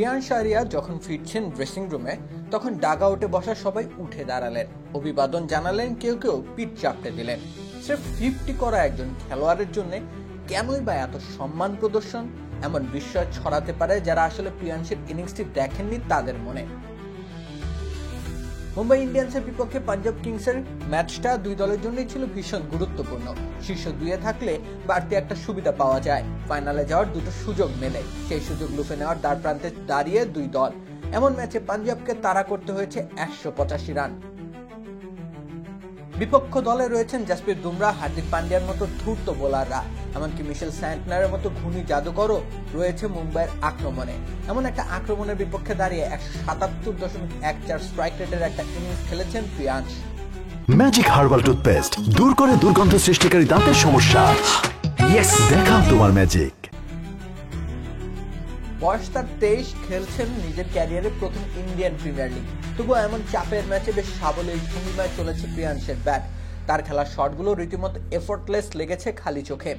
Priyansh area যখন ফিরছেন dressing রুমে, তখন ডাগআউটে বসা সবাই উঠে দাঁড়ালেন, অভিবাদন জানালেন, কেউ কেউ পিঠ চাপড়ে দিলেন। সির্ফ 50 করা একজন খেলোয়াড়ের জন্য কেনই বা এত সম্মান প্রদর্শন? এমন বিস্ময় ছড়াতে পারে যারা আসলে প্রিয়াংশের ইনিংসটি দেখেননি তাদের মনে। মুম্বাই ইন্ডিয়ান্সের বিপক্ষে পাঞ্জাব কিংসের ম্যাচটা দুই দলের জন্যই ছিল ভীষণ গুরুত্বপূর্ণ। শীর্ষ 2-এ থাকলে বাড়তি একটা সুবিধা পাওয়া যায়, ফাইনালে যাওয়ার দুটো সুযোগ মেলে। সেই সুযোগ লুফে নেওয়ার দ্বার প্রান্তে দাঁড়িয়ে দুই দল। এমন ম্যাচে পাঞ্জাবকে তাড়া করতে হয়েছে 185 রান। বিপক্ষ দলে রয়েছেন জাসপ্রীত বুমরাহ, হার্দিক পান্ডিয়ার মতো ধূর্ত বোলাররা, এমনকি মিশেল স্যান্টনারের মতো ঘূর্ণি জাদুকরও রয়েছে মুম্বাইয়ের আক্রমণে। এমন একটা আক্রমণের বিপক্ষে দাঁড়িয়ে 177.14 স্ট্রাইক রেটের একটা ইনিংস খেলেছেন প্রিয়াংশ। ম্যাজিক হার্বাল টুথপেস্ট দূর করে দুর্গন্ধ সৃষ্টিকারী দাঁতের সমস্যা। ইয়েস, দেখাও তোমার ম্যাজিক। বয়স তার 23, খেলছেন নিজের ক্যারিয়ারে প্রথম ইন্ডিয়ান প্রিমিয়ার লিগ। তবুও এমন চাপের ম্যাচে বেশ সাবলীল ভঙ্গিমায় চলেছে প্রিয়াংশের ব্যাট। তার খেলার শটগুলো রীতিমতো এফোর্টলেস লেগেছে খালি চোখে।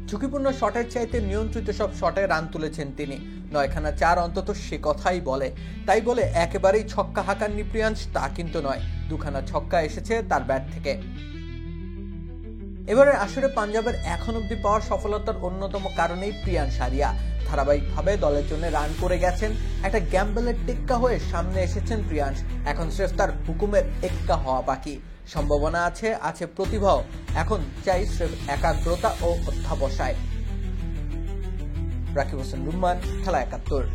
ঝুঁকিপূর্ণ শটের চাইতে নিয়ন্ত্রিত সব শটে রান তুলেছেন তিনি। 9খানা 4 অন্তত সে কথাই বলে। তাই বলে একেবারেই ছক্কা হাঁকাননি প্রিয়াংশ তা কিন্তু নয়, 2খানা ছক্কা এসেছে তার ব্যাট থেকে। এবারে আসরে পাঞ্জাবের এখন অব্দি পাওয়ার সফলতার অন্যতম কারণেই প্রিয়াংশ আরিয়া। ধারাবাহিকভাবে দলের জন্য রান করে গেছেন। একটা গ্যাম্বলের টেক্কা হয়ে সামনে এসেছেন প্রিয়াংশ। এখন স্রেফ তার হুকুমের এক্কা হওয়া বাকি। সম্ভাবনা আছে প্রতিভাও। এখন চাই স্রেফ একাগ্রতা ও অধ্যাবসায়। রাকিব হোসেন রুম্মান, খেলা 71।